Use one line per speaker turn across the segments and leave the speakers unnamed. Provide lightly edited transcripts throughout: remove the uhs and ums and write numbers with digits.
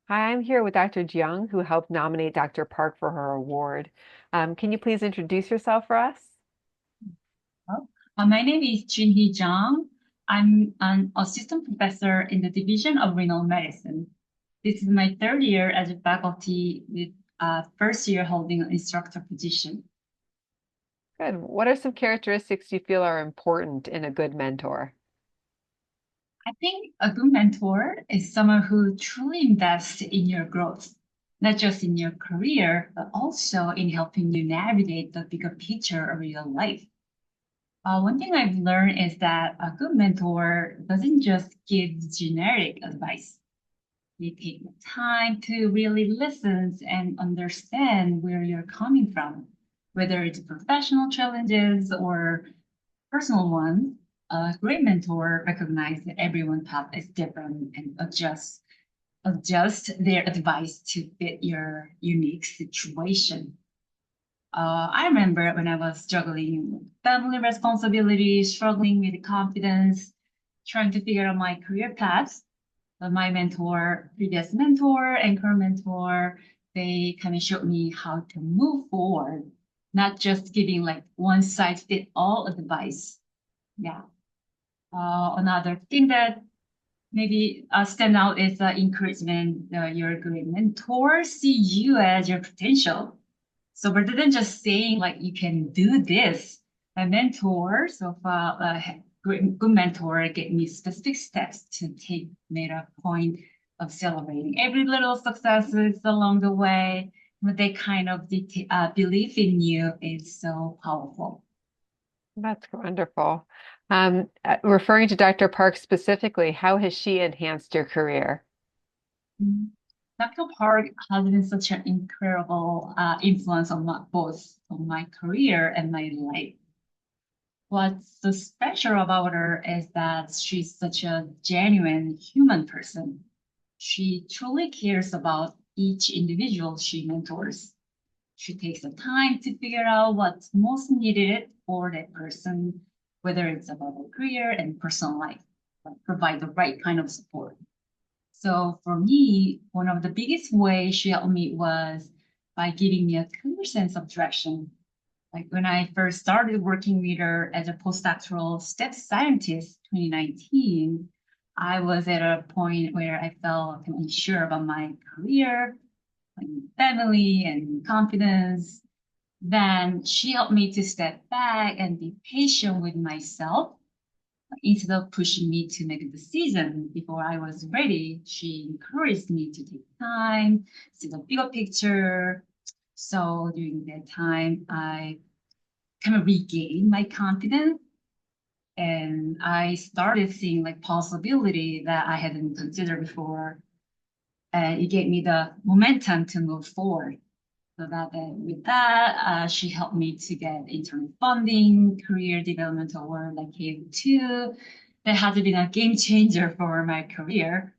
Hi, I'm here with Dr. Jeong, who helped nominate Dr. Park for her award. Can you please introduce yourself for us?
My name is Jinhee Jeong. I'm an assistant professor in the Division of Renal Medicine. This is my third year as a faculty with first year holding an instructor position.
Good. What are some characteristics you feel are important in a good mentor?
I think a good mentor is someone who truly invests in your growth, not just in your career, but also in helping you navigate the bigger picture of your life. One thing I've learned is that a good mentor doesn't just give generic advice. They take the time to really listen and understand where you're coming from, whether it's professional challenges or personal ones. A great mentor recognizes that everyone's path is different and adjust their advice to fit your unique situation. I remember when I was struggling with family responsibilities, struggling with confidence, trying to figure out my career path. My mentor, previous mentor, and current mentor, they kind of showed me how to move forward, not just giving like one size fit all advice. Yeah. Another thing that maybe stand out is encouragement. Your great mentor see you as your potential. So rather than just saying like you can do this, my mentor, so far, good mentor gave me specific steps to take, made a point of celebrating every little successes along the way. But they kind of believe in you is so powerful.
That's wonderful. Referring to Dr. Park specifically, how has she enhanced your career?
Mhm. Dr. Park has been such an incredible influence on both on my career and my life. What's so special about her is that she's such a genuine human person. She truly cares about each individual she mentors. She takes the time to figure out what's most needed for that person, whether it's about their career and personal life, like provide the right kind of support. So for me, one of the biggest ways she helped me was by giving me a clear sense of direction. Like when I first started working with her as a postdoctoral step scientist 2019, I was at a point where I felt unsure about my career, my family, and confidence. Then she helped me to step back and be patient with myself. Instead of pushing me to make a decision before I was ready, she encouraged me to take time, see the bigger picture. So during that time, I kind of regained my confidence and I started seeing like possibility that I hadn't considered before. And it gave me the momentum to move forward. So that with that, she helped me to get internal funding, career development award like K2. That has been a game changer for my career.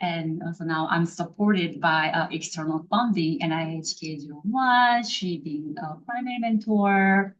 And also now I'm supported by external funding, NIH K01, she being a primary mentor.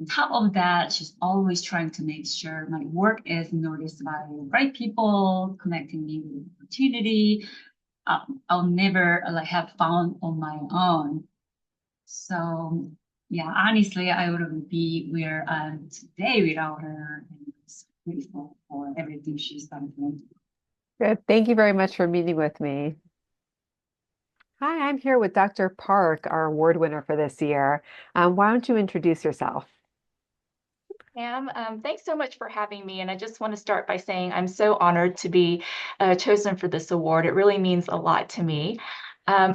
On top of that, she's always trying to make sure my work is noticed by the right people, connecting me with opportunity. I'll never like have found on my own. So yeah, honestly, I wouldn't be where I'm today without her. And I'm so grateful for everything she's done for me.
Good. Thank you very much for meeting with me. Hi, I'm here with Dr. Park, our award winner for this year. Why don't you introduce yourself?
Pam, thanks so much for having me. And I just want to start by saying I'm so honored to be chosen for this award. It really means a lot to me.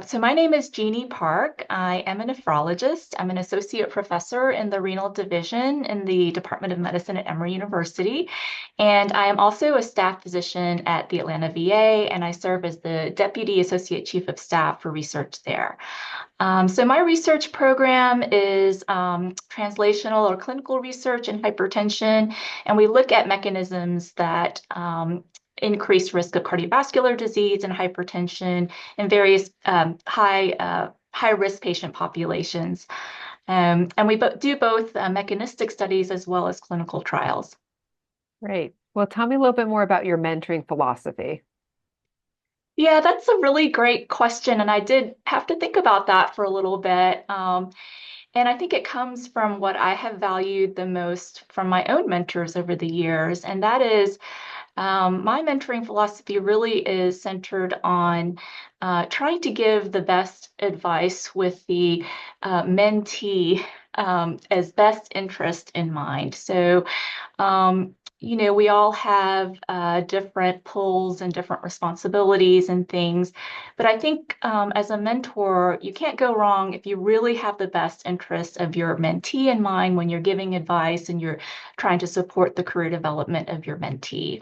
So my name is Jeanie Park. I am a nephrologist. I'm an associate professor in the renal division in the Department of Medicine at Emory University. And I am also a staff physician at the Atlanta VA, and I serve as the Deputy Associate Chief of Staff for research there. So my research program is translational or clinical research in hypertension, and we look at mechanisms that increase risk of cardiovascular disease and hypertension in various high risk patient populations. And we do both mechanistic studies as well as clinical trials.
Great. Well, tell me a little bit more about your mentoring philosophy.
Yeah, that's a really great question. And I did have to think about that for a little bit. And I think it comes from what I have valued the most from my own mentors over the years. And that is my mentoring philosophy really is centered on trying to give the best advice with the mentee as best interest in mind. So, we all have different pulls and different responsibilities and things. But I think as a mentor, you can't go wrong if you really have the best interest of your mentee in mind when you're giving advice and you're trying to support the career development of your mentee.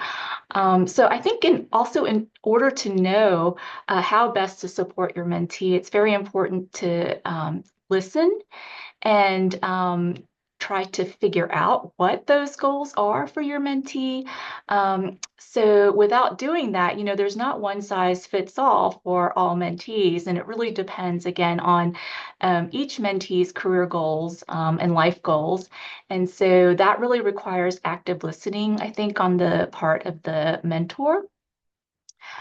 So I think also in order to know how best to support your mentee, it's very important to listen and try to figure out what those goals are for your mentee. So without doing that, there's not one size fits all for all mentees, and it really depends again on each mentee's career goals and life goals. And so that really requires active listening, I think, on the part of the mentor.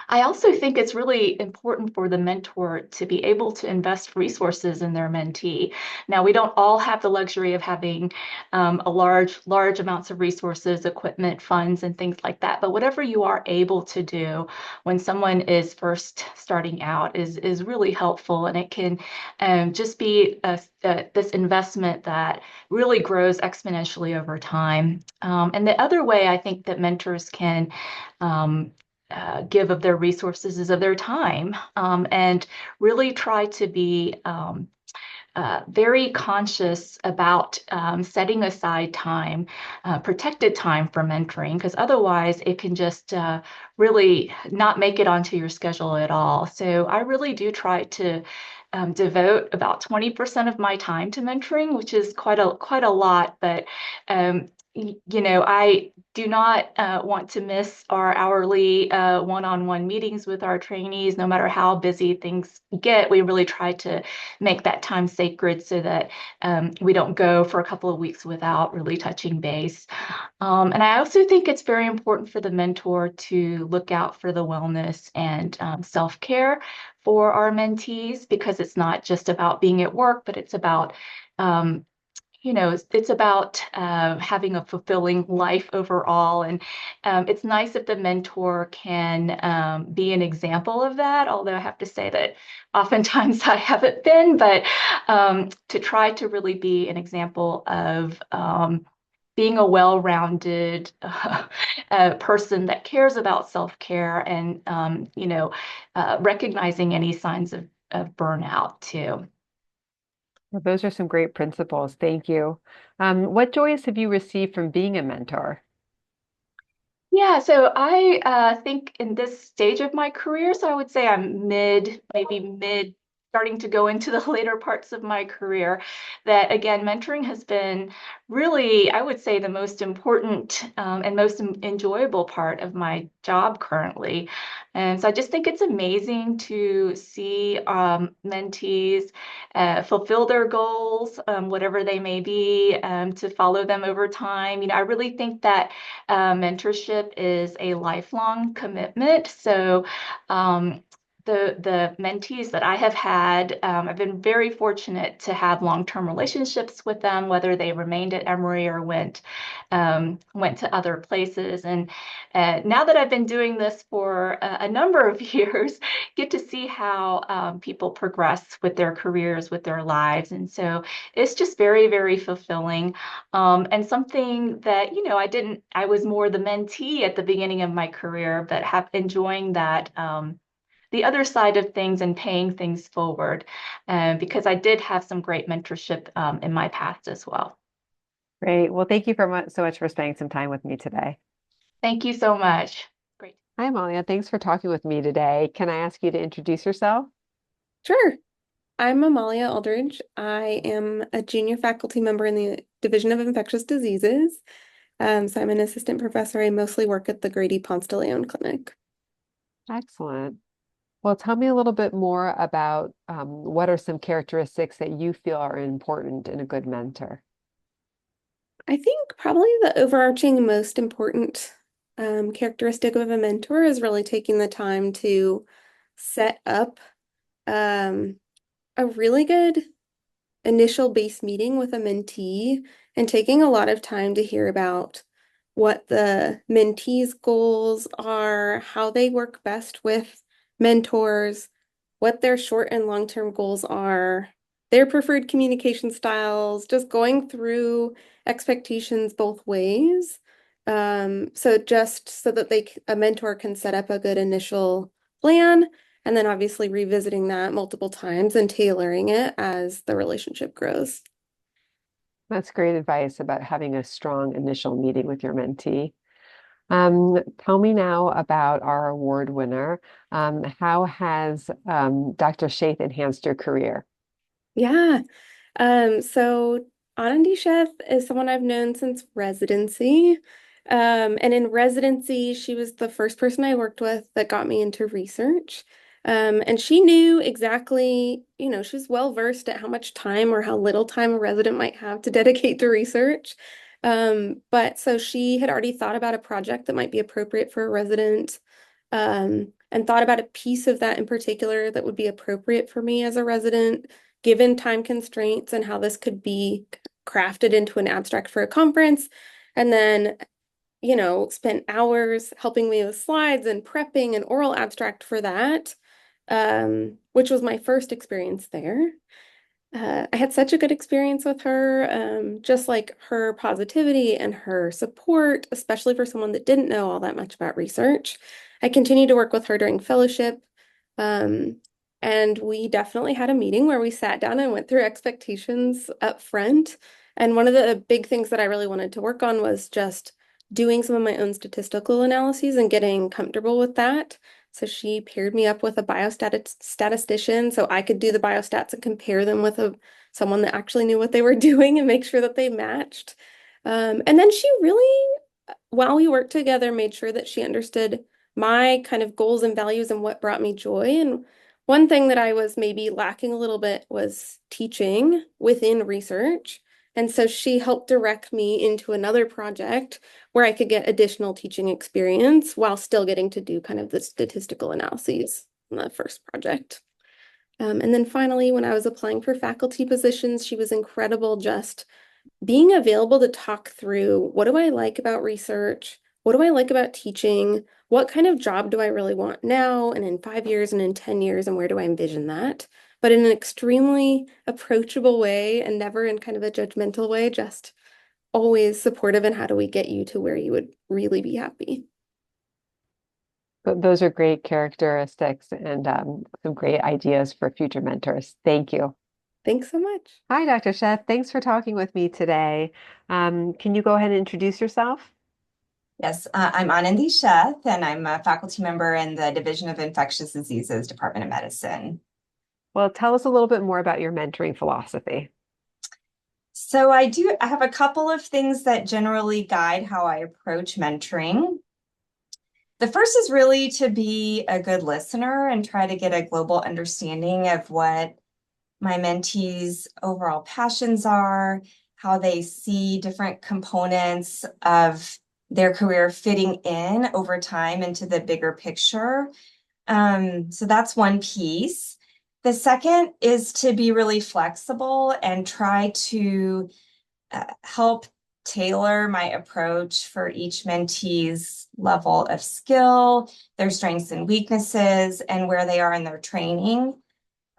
I also think it's really important for the mentor to be able to invest resources in their mentee. Now, we don't all have the luxury of having a large amounts of resources, equipment, funds, and things like that. But whatever you are able to do when someone is first starting out is really helpful, and it can just be this investment that really grows exponentially over time. And the other way I think that mentors can um, give of their resources is of their time, and really try to be very conscious about setting aside time, protected time for mentoring, because otherwise it can just really not make it onto your schedule at all. So I really do try to devote about 20% of my time to mentoring, which is quite a lot, but I do not want to miss our hourly one-on-one meetings with our trainees, no matter how busy things get. We really try to make that time sacred so that we don't go for a couple of weeks without really touching base. And I also think it's very important for the mentor to look out for the wellness and self-care for our mentees, because it's not just about being at work, but it's about it's about having a fulfilling life overall. And it's nice if the mentor can be an example of that, although I have to say that oftentimes I haven't been, but to try to really be an example of being a well-rounded person that cares about self-care and, recognizing any signs of burnout too.
Well, those are some great principles. Thank you. What joys have you received from being a mentor?
Yeah, so I think in this stage of my career, so I would say I'm maybe mid, starting to go into the later parts of my career, that again, mentoring has been really, I would say, the most important and most enjoyable part of my job currently. And so I just think it's amazing to see mentees fulfill their goals, whatever they may be, to follow them over time. I really think that mentorship is a lifelong commitment. So the mentees that I have had, I've been very fortunate to have long-term relationships with them, whether they remained at Emory or went to other places. And now that I've been doing this for a number of years, get to see how people progress with their careers, with their lives. And so it's just very, very fulfilling. And something that, I was more the mentee at the beginning of my career, but have enjoying that, the other side of things and paying things forward, because I did have some great mentorship in my past as well.
Great. Well, thank you so much for spending some time with me today.
Thank you so much. Great.
Hi, Amalia. Thanks for talking with me today. Can I ask you to introduce yourself?
Sure. I'm Amalia Aldredge. I am a junior faculty member in the Division of Infectious Diseases. So I'm an assistant professor. I mostly work at the Grady Ponce de Leon Clinic.
Excellent. Well, tell me a little bit more about what are some characteristics that you feel are important in a good mentor?
I think probably the overarching most important characteristic of a mentor is really taking the time to set up a really good initial base meeting with a mentee and taking a lot of time to hear about what the mentee's goals are, how they work best with mentors, what their short and long-term goals are, their preferred communication styles, just going through expectations both ways. So just so that a mentor can set up a good initial plan, and then obviously revisiting that multiple times and tailoring it as the relationship grows.
That's great advice about having a strong initial meeting with your mentee. Tell me now about our award winner. How has Dr. Sheth enhanced your career?
Yeah. So Anandi Sheth is someone I've known since residency. And in residency, she was the first person I worked with that got me into research. And she knew exactly, she was well versed at how much time or how little time a resident might have to dedicate to research. But so she had already thought about a project that might be appropriate for a resident, and thought about a piece of that in particular that would be appropriate for me as a resident, given time constraints and how this could be crafted into an abstract for a conference. And then, spent hours helping me with slides and prepping an oral abstract for that, which was my first experience there. I had such a good experience with her, just like her positivity and her support, especially for someone that didn't know all that much about research. I continued to work with her during fellowship, um, and we definitely had a meeting where we sat down and went through expectations up front. And one of the big things that I really wanted to work on was just doing some of my own statistical analyses and getting comfortable with that. So she paired me up with a statistician so I could do the biostats and compare them with someone that actually knew what they were doing and make sure that they matched. And then she really, while we worked together, made sure that she understood my kind of goals and values and what brought me joy. And one thing that I was maybe lacking a little bit was teaching within research. And so she helped direct me into another project where I could get additional teaching experience while still getting to do kind of the statistical analyses in the first project. And then finally, when I was applying for faculty positions, she was incredible, just being available to talk through, what do I like about research? What do I like about teaching? What kind of job do I really want now and in 5 years and in 10 years, and where do I envision that? But in an extremely approachable way and never in kind of a judgmental way, just always supportive and how do we get you to where you would really be happy.
Those are great characteristics and some great ideas for future mentors. Thank you.
Thanks so much.
Hi, Dr. Sheth. Thanks for talking with me today. Can you go ahead and introduce yourself?
Yes, I'm Anandi Sheth, and I'm a faculty member in the Division of Infectious Diseases, Department of Medicine.
Well, tell us a little bit more about your mentoring philosophy.
So I have a couple of things that generally guide how I approach mentoring. The first is really to be a good listener and try to get a global understanding of what my mentees' overall passions are, how they see different components of their career fitting in over time into the bigger picture. So that's one piece. The second is to be really flexible and try to help tailor my approach for each mentee's level of skill, their strengths and weaknesses, and where they are in their training.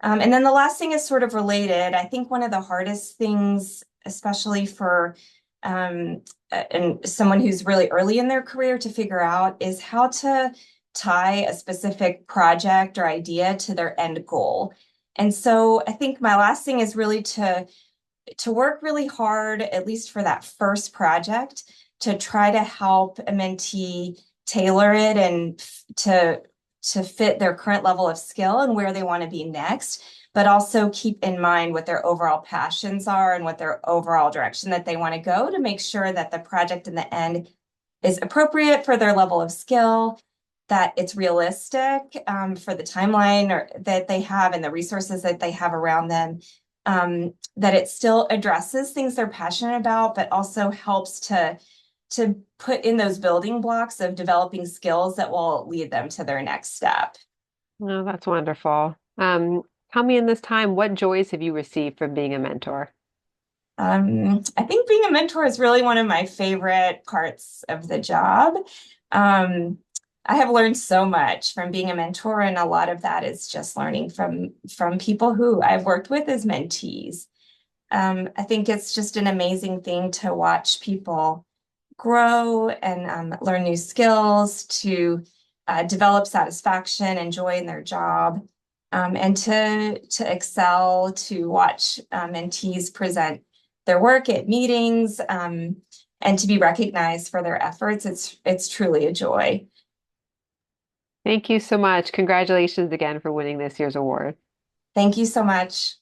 And then the last thing is sort of related. I think one of the hardest things, especially for and someone who's really early in their career to figure out, is how to tie a specific project or idea to their end goal. And so I think my last thing is really to work really hard, at least for that first project, to try to help a mentee tailor it and to fit their current level of skill and where they want to be next, but also keep in mind what their overall passions are and what their overall direction that they want to go, to make sure that the project in the end is appropriate for their level of skill, that it's realistic for the timeline that they have and the resources that they have around them, that it still addresses things they're passionate about, but also helps to put in those building blocks of developing skills that will lead them to their next step.
Oh, that's wonderful. Tell me in this time, what joys have you received from being a mentor?
I think being a mentor is really one of my favorite parts of the job. Um, I have learned so much from being a mentor, and a lot of that is just learning from people who I've worked with as mentees. I think it's just an amazing thing to watch people grow and learn new skills, to develop satisfaction and joy in their job, and to excel, to watch mentees present their work at meetings, and to be recognized for their efforts. It's truly a joy.
Thank you so much. Congratulations again for winning this year's award.
Thank you so much.